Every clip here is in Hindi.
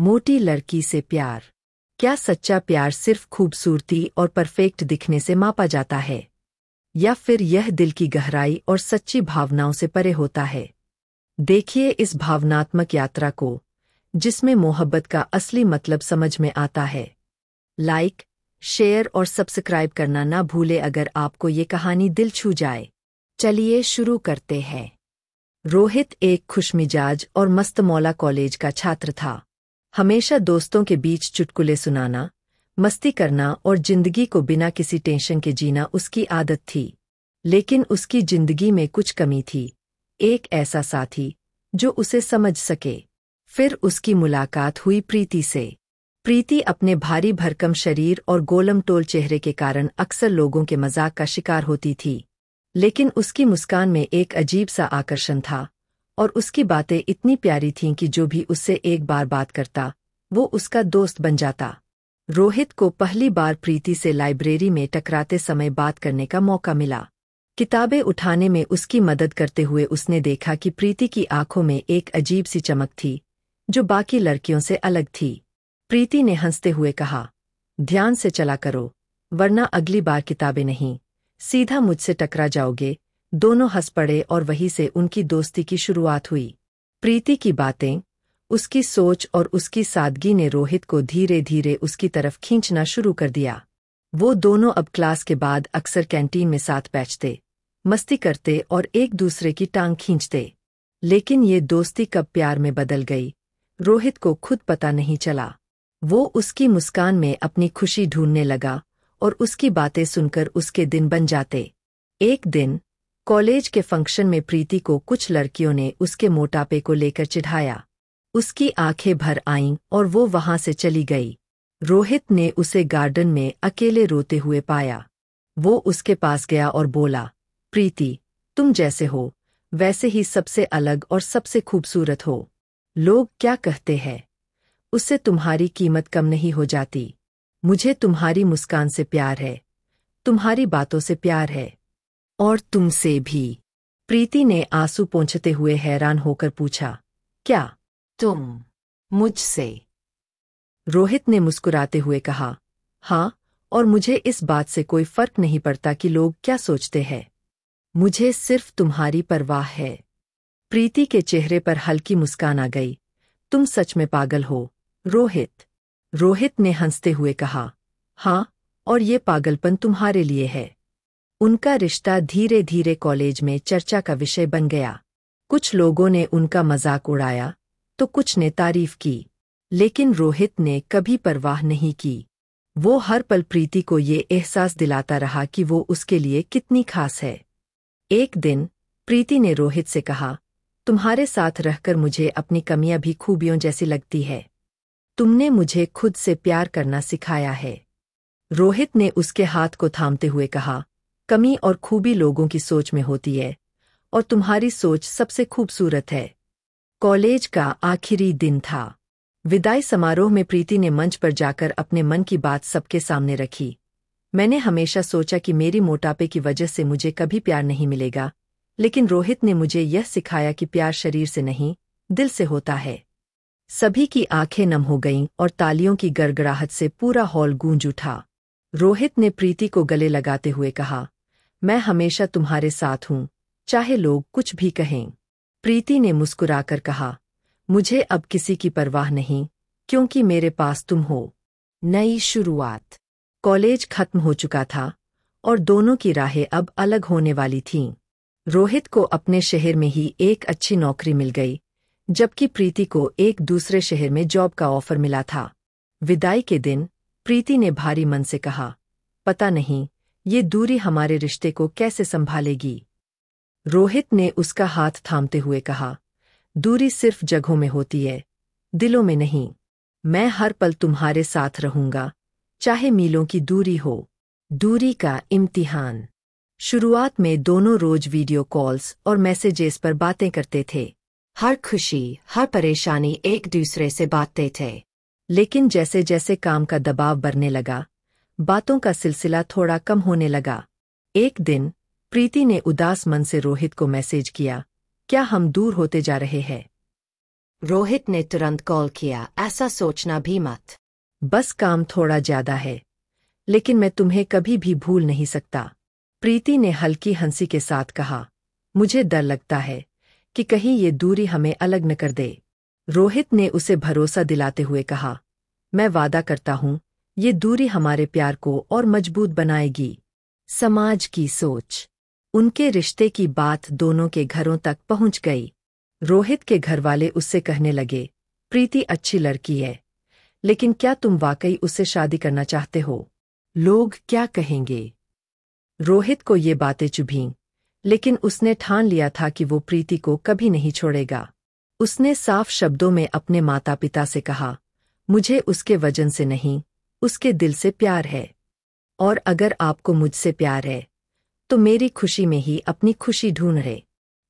मोटी लड़की से प्यार। क्या सच्चा प्यार सिर्फ खूबसूरती और परफेक्ट दिखने से मापा जाता है, या फिर यह दिल की गहराई और सच्ची भावनाओं से परे होता है? देखिए इस भावनात्मक यात्रा को, जिसमें मोहब्बत का असली मतलब समझ में आता है। लाइक, शेयर और सब्सक्राइब करना ना भूले अगर आपको ये कहानी दिल छू जाए। चलिए शुरू करते हैं। रोहित एक खुशमिजाज और मस्तमौला कॉलेज का छात्र था। हमेशा दोस्तों के बीच चुटकुले सुनाना, मस्ती करना और जिंदगी को बिना किसी टेंशन के जीना उसकी आदत थी। लेकिन उसकी जिंदगी में कुछ कमी थी, एक ऐसा साथी जो उसे समझ सके। फिर उसकी मुलाकात हुई प्रीति से। प्रीति अपने भारी भरकम शरीर और गोलमटोल चेहरे के कारण अक्सर लोगों के मजाक का शिकार होती थी। लेकिन उसकी मुस्कान में एक अजीब सा आकर्षण था, और उसकी बातें इतनी प्यारी थीं कि जो भी उससे एक बार बात करता, वो उसका दोस्त बन जाता। रोहित को पहली बार प्रीति से लाइब्रेरी में टकराते समय बात करने का मौका मिला। किताबें उठाने में उसकी मदद करते हुए उसने देखा कि प्रीति की आंखों में एक अजीब सी चमक थी, जो बाकी लड़कियों से अलग थी। प्रीति ने हंसते हुए कहा, ध्यान से चला करो, वरना अगली बार किताबें नहीं, सीधा मुझसे टकरा जाओगे। दोनों हंस पड़े और वहीं से उनकी दोस्ती की शुरुआत हुई। प्रीति की बातें, उसकी सोच और उसकी सादगी ने रोहित को धीरे धीरे उसकी तरफ खींचना शुरू कर दिया। वो दोनों अब क्लास के बाद अक्सर कैंटीन में साथ बैठते, मस्ती करते और एक दूसरे की टांग खींचते। लेकिन ये दोस्ती कब प्यार में बदल गई, रोहित को खुद पता नहीं चला। वो उसकी मुस्कान में अपनी खुशी ढूंढने लगा और उसकी बातें सुनकर उसके दिन बन जाते। एक दिन कॉलेज के फंक्शन में प्रीति को कुछ लड़कियों ने उसके मोटापे को लेकर चिढ़ाया। उसकी आंखें भर आईं और वो वहां से चली गई। रोहित ने उसे गार्डन में अकेले रोते हुए पाया। वो उसके पास गया और बोला, प्रीति, तुम जैसे हो वैसे ही सबसे अलग और सबसे खूबसूरत हो। लोग क्या कहते हैं, उससे तुम्हारी कीमत कम नहीं हो जाती। मुझे तुम्हारी मुस्कान से प्यार है, तुम्हारी बातों से प्यार है, और तुमसे भी। प्रीति ने आंसू पोंछते हुए हैरान होकर पूछा, क्या तुम मुझसे? रोहित ने मुस्कुराते हुए कहा, हाँ, और मुझे इस बात से कोई फर्क नहीं पड़ता कि लोग क्या सोचते हैं। मुझे सिर्फ तुम्हारी परवाह है। प्रीति के चेहरे पर हल्की मुस्कान आ गई। तुम सच में पागल हो, रोहित। रोहित ने हंसते हुए कहा, हाँ, और ये पागलपन तुम्हारे लिए है। उनका रिश्ता धीरे धीरे कॉलेज में चर्चा का विषय बन गया। कुछ लोगों ने उनका मजाक उड़ाया तो कुछ ने तारीफ की, लेकिन रोहित ने कभी परवाह नहीं की। वो हर पल प्रीति को ये एहसास दिलाता रहा कि वो उसके लिए कितनी खास है। एक दिन प्रीति ने रोहित से कहा, तुम्हारे साथ रहकर मुझे अपनी कमियां भी खूबियों जैसी लगती है। तुमने मुझे खुद से प्यार करना सिखाया है। रोहित ने उसके हाथ को थामते हुए कहा, कमी और खूबी लोगों की सोच में होती है, और तुम्हारी सोच सबसे खूबसूरत है। कॉलेज का आखिरी दिन था। विदाई समारोह में प्रीति ने मंच पर जाकर अपने मन की बात सबके सामने रखी। मैंने हमेशा सोचा कि मेरी मोटापे की वजह से मुझे कभी प्यार नहीं मिलेगा, लेकिन रोहित ने मुझे यह सिखाया कि प्यार शरीर से नहीं, दिल से होता है। सभी की आंखें नम हो गईं और तालियों की गड़गड़ाहट से पूरा हॉल गूंज उठा। रोहित ने प्रीति को गले लगाते हुए कहा, मैं हमेशा तुम्हारे साथ हूं, चाहे लोग कुछ भी कहें। प्रीति ने मुस्कुराकर कहा, मुझे अब किसी की परवाह नहीं, क्योंकि मेरे पास तुम हो। नई शुरुआत। कॉलेज खत्म हो चुका था और दोनों की राहें अब अलग होने वाली थीं। रोहित को अपने शहर में ही एक अच्छी नौकरी मिल गई, जबकि प्रीति को एक दूसरे शहर में जॉब का ऑफर मिला था। विदाई के दिन प्रीति ने भारी मन से कहा, पता नहीं ये दूरी हमारे रिश्ते को कैसे संभालेगी। रोहित ने उसका हाथ थामते हुए कहा, दूरी सिर्फ जगहों में होती है, दिलों में नहीं। मैं हर पल तुम्हारे साथ रहूंगा, चाहे मीलों की दूरी हो। दूरी का इम्तिहान। शुरुआत में दोनों रोज वीडियो कॉल्स और मैसेजेस पर बातें करते थे। हर खुशी, हर परेशानी एक दूसरे से बांटते थे। लेकिन जैसे जैसे काम का दबाव बढ़ने लगा, बातों का सिलसिला थोड़ा कम होने लगा। एक दिन प्रीति ने उदास मन से रोहित को मैसेज किया, क्या हम दूर होते जा रहे हैं? रोहित ने तुरंत कॉल किया, ऐसा सोचना भी मत। बस काम थोड़ा ज्यादा है, लेकिन मैं तुम्हें कभी भी भूल नहीं सकता। प्रीति ने हल्की हंसी के साथ कहा, मुझे डर लगता है कि कहीं ये दूरी हमें अलग न कर दे। रोहित ने उसे भरोसा दिलाते हुए कहा, मैं वादा करता हूँ, ये दूरी हमारे प्यार को और मजबूत बनाएगी। समाज की सोच। उनके रिश्ते की बात दोनों के घरों तक पहुंच गई। रोहित के घरवाले उससे कहने लगे, प्रीति अच्छी लड़की है, लेकिन क्या तुम वाकई उससे शादी करना चाहते हो? लोग क्या कहेंगे? रोहित को ये बातें चुभीं, लेकिन उसने ठान लिया था कि वो प्रीति को कभी नहीं छोड़ेगा। उसने साफ शब्दों में अपने माता पिता से कहा, मुझे उसके वजन से नहीं, उसके दिल से प्यार है। और अगर आपको मुझसे प्यार है, तो मेरी खुशी में ही अपनी खुशी ढूंढे।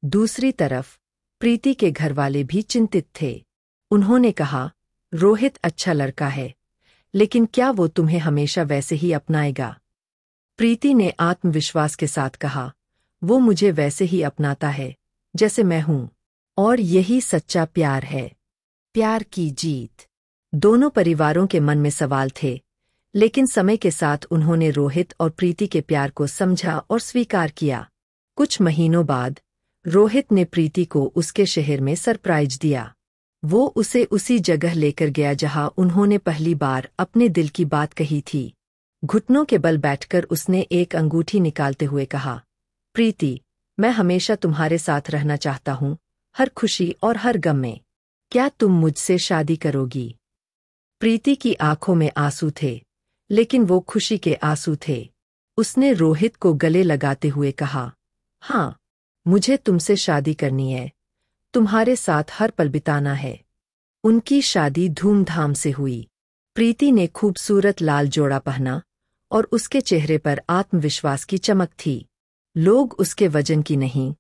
दूसरी तरफ प्रीति के घरवाले भी चिंतित थे। उन्होंने कहा, रोहित अच्छा लड़का है, लेकिन क्या वो तुम्हें हमेशा वैसे ही अपनाएगा? प्रीति ने आत्मविश्वास के साथ कहा, वो मुझे वैसे ही अपनाता है जैसे मैं हूं, और यही सच्चा प्यार है। प्यार की जीत। दोनों परिवारों के मन में सवाल थे, लेकिन समय के साथ उन्होंने रोहित और प्रीति के प्यार को समझा और स्वीकार किया। कुछ महीनों बाद रोहित ने प्रीति को उसके शहर में सरप्राइज दिया। वो उसे उसी जगह लेकर गया जहां उन्होंने पहली बार अपने दिल की बात कही थी। घुटनों के बल बैठकर उसने एक अंगूठी निकालते हुए कहा, प्रीति, मैं हमेशा तुम्हारे साथ रहना चाहता हूँ, हर खुशी और हर गम में। क्या तुम मुझसे शादी करोगी? प्रीति की आंखों में आंसू थे, लेकिन वो खुशी के आंसू थे। उसने रोहित को गले लगाते हुए कहा, हाँ, मुझे तुमसे शादी करनी है, तुम्हारे साथ हर पल बिताना है। उनकी शादी धूमधाम से हुई। प्रीति ने खूबसूरत लाल जोड़ा पहना और उसके चेहरे पर आत्मविश्वास की चमक थी। लोग उसके वजन की नहीं,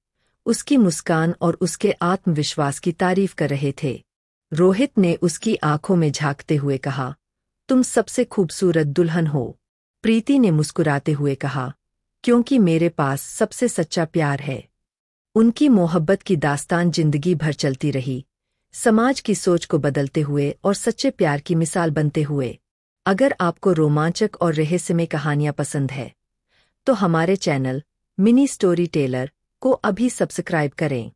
उसकी मुस्कान और उसके आत्मविश्वास की तारीफ कर रहे थे। रोहित ने उसकी आंखों में झांकते हुए कहा, तुम सबसे खूबसूरत दुल्हन हो। प्रीति ने मुस्कुराते हुए कहा, क्योंकि मेरे पास सबसे सच्चा प्यार है। उनकी मोहब्बत की दास्तान जिंदगी भर चलती रही, समाज की सोच को बदलते हुए और सच्चे प्यार की मिसाल बनते हुए। अगर आपको रोमांचक और रहस्यमय कहानियां पसंद है, तो हमारे चैनल मिनी स्टोरी टेलर को अभी सब्सक्राइब करें।